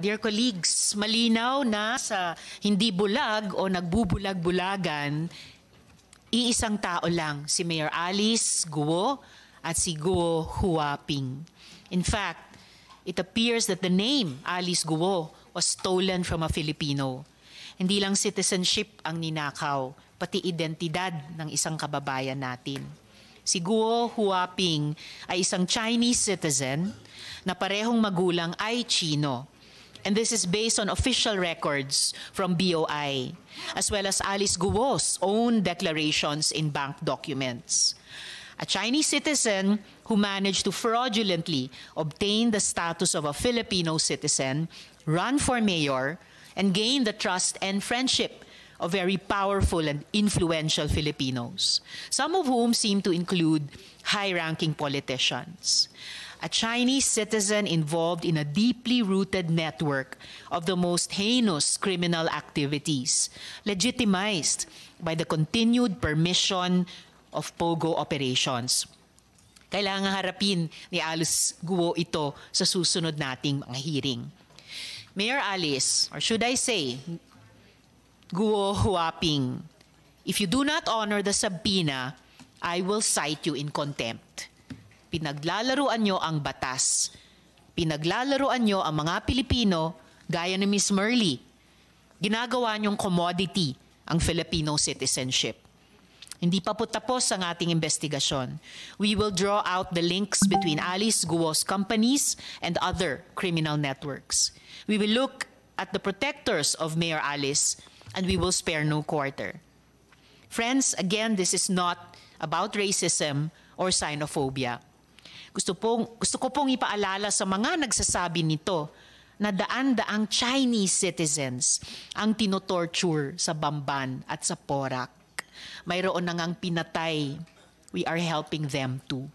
Dear colleagues, malinaw na sa hindi bulag o nagbubulag-bulagan, iisang tao lang, si Mayor Alice Guo at si Guo Huaping. In fact, it appears that the name Alice Guo was stolen from a Filipino. Hindi lang citizenship ang ninakaw, pati identidad ng isang kababayan natin. Si Guo Huaping ay isang Chinese citizen na parehong magulang ay Chino. And this is based on official records from BOI, as well as Alice Guo's own declarations in bank documents. A Chinese citizen who managed to fraudulently obtain the status of a Filipino citizen, run for mayor, and gain the trust and friendship of very powerful and influential Filipinos, some of whom seem to include high-ranking politicians. A Chinese citizen involved in a deeply rooted network of the most heinous criminal activities, legitimized by the continued permission of POGO operations. Kailangan harapin ni Alice Guo ito sa susunod nating mga hearing. Mayor Alice, or should I say, Guo Huaping, if you do not honor the subpoena, I will cite you in contempt. Pinaglalaruan nyo ang batas. Pinaglalaruan nyo ang mga Pilipino gaya ni Ms. Merly. Ginagawa nyong commodity ang Filipino citizenship. Hindi pa po tapos ang ating investigasyon. We will draw out the links between Alice Guo's companies and other criminal networks. We will look at the protectors of Mayor Alice, and we will spare no quarter. Friends, again, this is not about racism or xenophobia. Gusto ko pong ipaalala sa mga nagsasabi nito na daan-daang Chinese citizens ang tinotorture sa Bamban at sa Porac. Mayroon na ngang pinatay. We are helping them too.